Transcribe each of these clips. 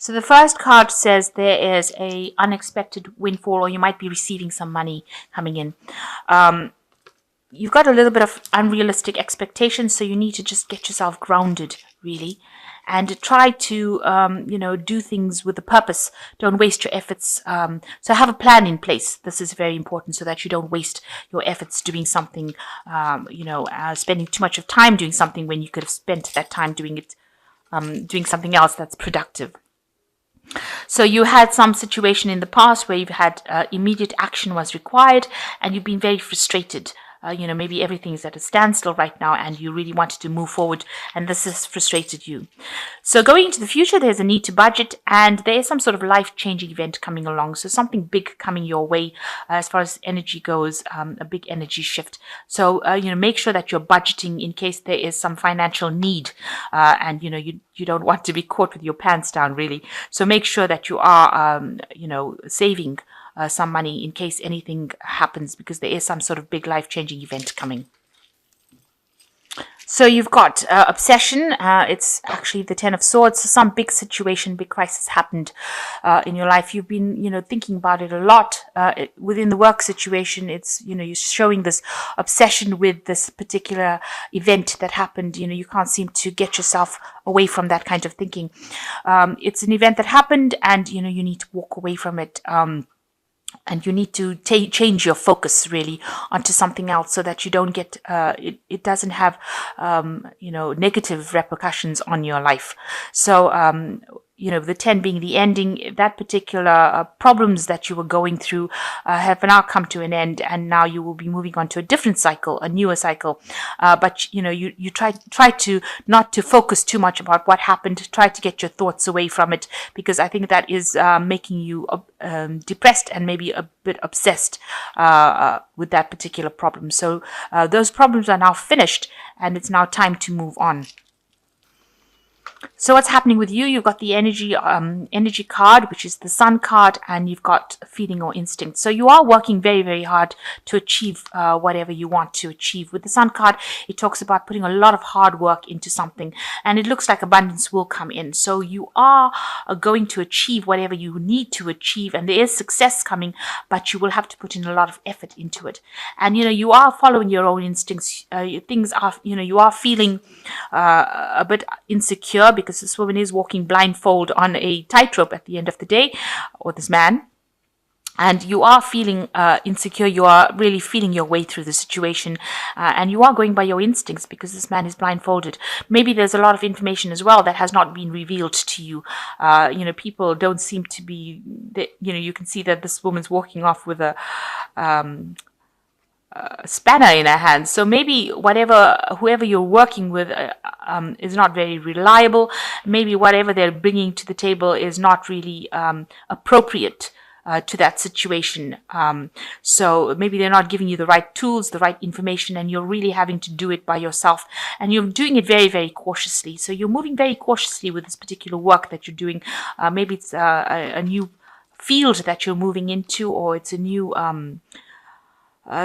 So the first card says there is a unexpected windfall, or you might be receiving some money coming in. You've got a little bit of unrealistic expectations, so you need to just get yourself grounded, really, and try to, do things with a purpose. Don't waste your efforts. So have a plan in place. This is very important so that you don't waste your efforts doing something, spending too much of time doing something when you could have spent that time doing something else that's productive. So you had some situation in the past where you've had immediate action was required, and you've been very frustrated. Maybe everything's at a standstill right now and you really wanted to move forward, and this has frustrated you. So going into the future, there's a need to budget, and there is some sort of life-changing event coming along. So something big coming your way as far as energy goes, a big energy shift. So, make sure that you're budgeting in case there is some financial need, and, you don't want to be caught with your pants down, really. So make sure that you are, saving some money in case anything happens, because there is some sort of big life-changing event coming. So you've got obsession. It's actually the Ten of Swords. So some big situation, big crisis happened in your life. You've been, thinking about it a lot. Within the work situation, it's, you're showing this obsession with this particular event that happened. You can't seem to get yourself away from that kind of thinking. It's an event that happened, and, you need to walk away from it. And you need to change your focus really onto something else, so that you don't get it doesn't have negative repercussions on your life. So the 10 being the ending, that particular problems that you were going through have now come to an end, and now you will be moving on to a different cycle, a newer cycle. But you try to not to focus too much about what happened. Try to get your thoughts away from it, because I think that is making you depressed and maybe a bit obsessed with that particular problem. So those problems are now finished, and it's now time to move on. So what's happening with you? You've got the energy card, which is the Sun card, and you've got feeling or instinct. So you are working very, very hard to achieve whatever you want to achieve. With the Sun card, it talks about putting a lot of hard work into something, and it looks like abundance will come in. So you are going to achieve whatever you need to achieve, and there is success coming, but you will have to put in a lot of effort into it. And you are following your own instincts. Things are, you are feeling a bit insecure, because this woman is walking blindfold on a tightrope at the end of the day, or this man, and you are feeling insecure. You are really feeling your way through the situation, and you are going by your instincts, because this man is blindfolded. Maybe there's a lot of information as well that has not been revealed to you. People don't seem to be, you can see that this woman's walking off with a spanner in her hand. So maybe whoever you're working with is not very reliable. Maybe whatever they're bringing to the table is not really appropriate to that situation. So maybe they're not giving you the right tools, the right information, and you're really having to do it by yourself. And you're doing it very, very cautiously. So you're moving very cautiously with this particular work that you're doing. Maybe it's a new field that you're moving into, or it's a new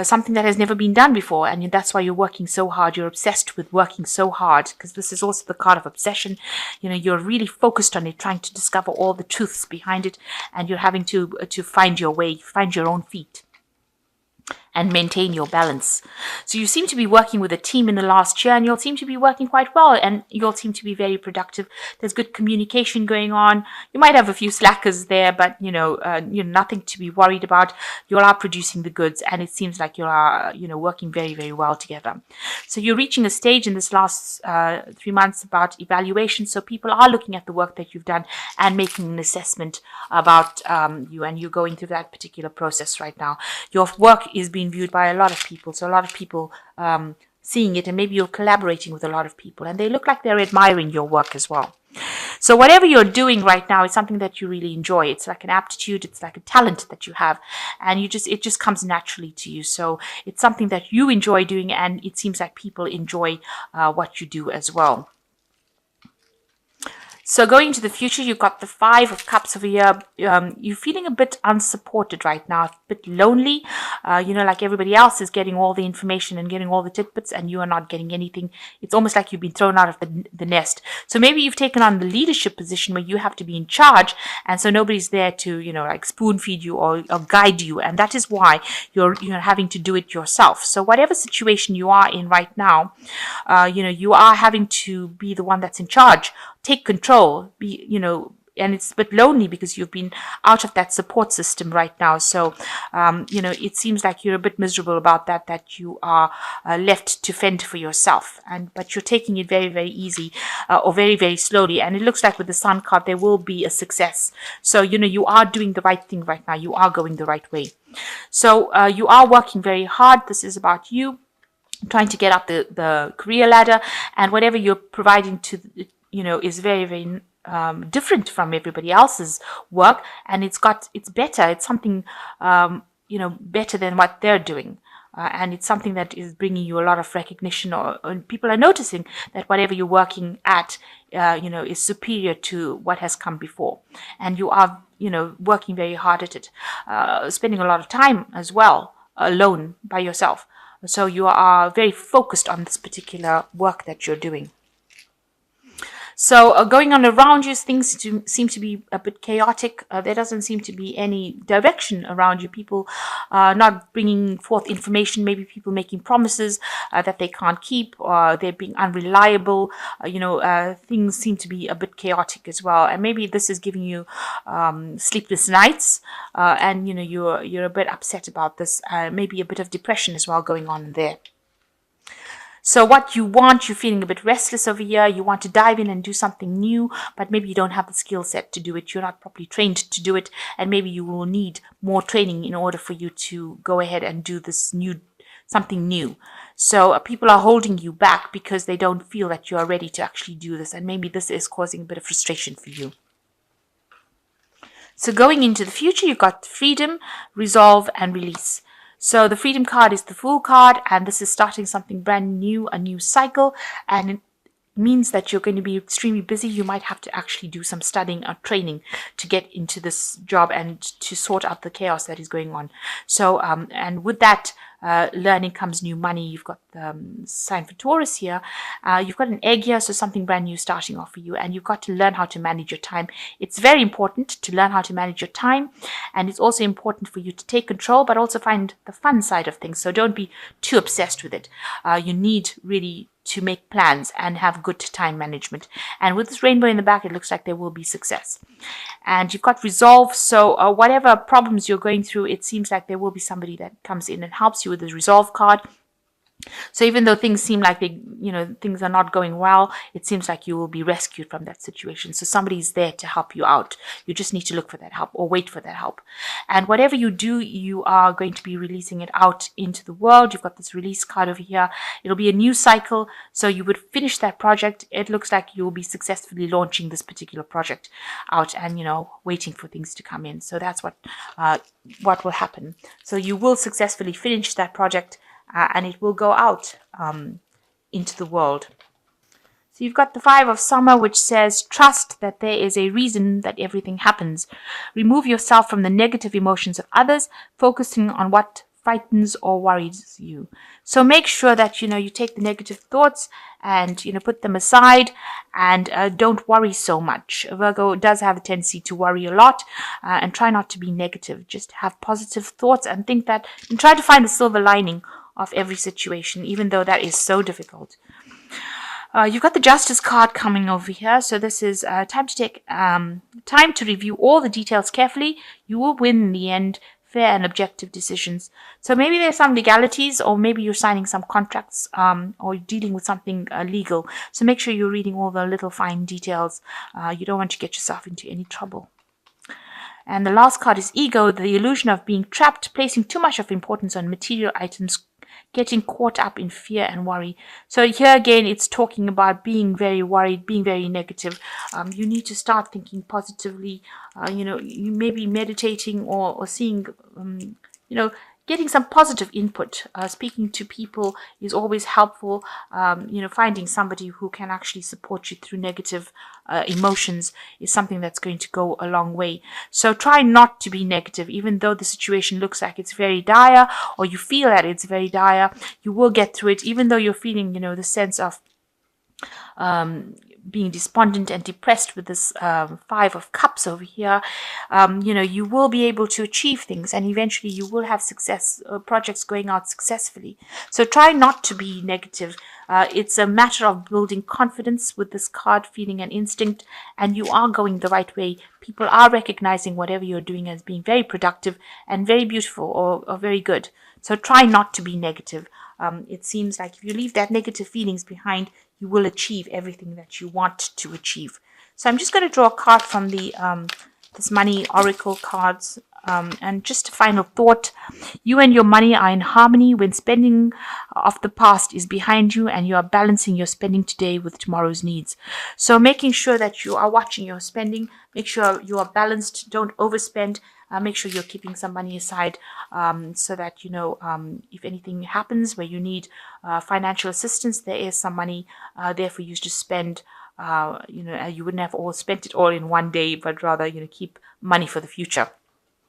something that has never been done before, and that's why you're working so hard. You're obsessed with working so hard, because this is also the card of obsession. You're really focused on it, trying to discover all the truths behind it, and you're having to find your way, find your own feet, and maintain your balance. So you seem to be working with a team in the last year, and you'll seem to be working quite well, and you'll seem to be very productive. There's good communication going on. You might have a few slackers there, but you're nothing to be worried about. You are producing the goods, and it seems like you are working very, very well together. So you're reaching a stage in this last 3 months about evaluation. So people are looking at the work that you've done and making an assessment about you, and you're going through that particular process right now. Your work is being viewed by a lot of people, so a lot of people seeing it, and maybe you're collaborating with a lot of people, and they look like they're admiring your work as well. So whatever you're doing right now is something that you really enjoy. It's like an aptitude, it's like a talent that you have, and it just comes naturally to you. So it's something that you enjoy doing, and it seems like people enjoy what you do as well. So going into the future, you've got the Five of Cups over here. You're feeling a bit unsupported right now, a bit lonely. Like everybody else is getting all the information and getting all the tidbits, and you are not getting anything. It's almost like you've been thrown out of the nest. So maybe you've taken on the leadership position where you have to be in charge, and so nobody's there to, like spoon feed you or guide you, and that is why you're having to do it yourself. So whatever situation you are in right now, you are having to be the one that's in charge. Take control, and it's a bit lonely because you've been out of that support system right now. So, it seems like you're a bit miserable about that you are left to fend for yourself. But you're taking it very, very easy or very, very slowly. And it looks like with the Sun card, there will be a success. So, you are doing the right thing right now. You are going the right way. So, you are working very hard. This is about you trying to get up the career ladder, and whatever you're providing to is very, very different from everybody else's work, and it's better. It's something better than what they're doing, and it's something that is bringing you a lot of recognition, or people are noticing that whatever you're working at is superior to what has come before, and you are working very hard at it, spending a lot of time as well alone by yourself. So you are very focused on this particular work that you're doing. So going on around you, things seem to be a bit chaotic. There doesn't seem to be any direction around you. People not bringing forth information, maybe people making promises that they can't keep, or they're being unreliable. Things seem to be a bit chaotic as well. And maybe this is giving you sleepless nights, and you're a bit upset about this. Maybe a bit of depression as well going on there. So what you want, you're feeling a bit restless over here. You want to dive in and do something new, but maybe you don't have the skill set to do it. You're not properly trained to do it, and maybe you will need more training in order for you to go ahead and do something new. So people are holding you back because they don't feel that you are ready to actually do this, and maybe this is causing a bit of frustration for you. So going into the future, you've got freedom, resolve, and release. So the Freedom card is the Fool card, and this is starting something brand new, a new cycle, and it means that you're going to be extremely busy. You might have to actually do some studying or training to get into this job and to sort out the chaos that is going on. So, and with that learning comes new money. You've got the sign for Taurus here. You've got an egg here, so something brand new starting off for you. And you've got to learn how to manage your time. It's very important to learn how to manage your time. And it's also important for you to take control, but also find the fun side of things. So don't be too obsessed with it. You need really to make plans and have good time management. And with this rainbow in the back, it looks like there will be success. And you've got resolve. So whatever problems you're going through, it seems like there will be somebody that comes in and helps you with the resolve card. So even though things seem like things are not going well, it seems like you will be rescued from that situation. So somebody's there to help you out. You just need to look for that help or wait for that help. And whatever you do, you are going to be releasing it out into the world. You've got this release card over here. It'll be a new cycle. So you would finish that project. It looks like you'll be successfully launching this particular project out and, waiting for things to come in. So that's what will happen. So you will successfully finish that project. And it will go out into the world. So you've got the Five of Summer, which says, trust that there is a reason that everything happens. Remove yourself from the negative emotions of others, focusing on what frightens or worries you. So make sure that, you take the negative thoughts and, put them aside and don't worry so much. Virgo does have a tendency to worry a lot and try not to be negative. Just have positive thoughts and think that, and try to find the silver lining of every situation, even though that is so difficult. You've got the Justice card coming over here. So this is time to take time to review all the details carefully. You will win in the end. Fair and objective decisions. So maybe there's some legalities, or maybe you're signing some contracts, or dealing with something legal. So make sure you're reading all the little fine details. You don't want to get yourself into any trouble. And the last card is Ego, the illusion of being trapped, placing too much of importance on material items, getting caught up in fear and worry. So here again, it's talking about being very worried, being very negative. You need to start thinking positively. You may be meditating or seeing, getting some positive input. Speaking to people is always helpful. Finding somebody who can actually support you through negative emotions is something that's going to go a long way. So try not to be negative, even though the situation looks like it's very dire, or you feel that it's very dire. You will get through it, even though you're feeling, the sense of being despondent and depressed with this Five of Cups over here. You will be able to achieve things, and eventually you will have success, projects going out successfully. So try not to be negative. It's a matter of building confidence with this card, feeling an instinct, and you are going the right way. People are recognizing whatever you're doing as being very productive and very beautiful, or very good. So try not to be negative. It seems like if you leave that negative feelings behind, you will achieve everything that you want to achieve. So I'm just going to draw a card from the this money oracle cards. And just a final thought: you and your money are in harmony when spending of the past is behind you, and you are balancing your spending today with tomorrow's needs. So making sure that you are watching your spending, make sure you are balanced, don't overspend. Make sure you're keeping some money aside, so that if anything happens where you need financial assistance, there is some money there for you to spend. You wouldn't have all spent it all in one day, but rather keep money for the future.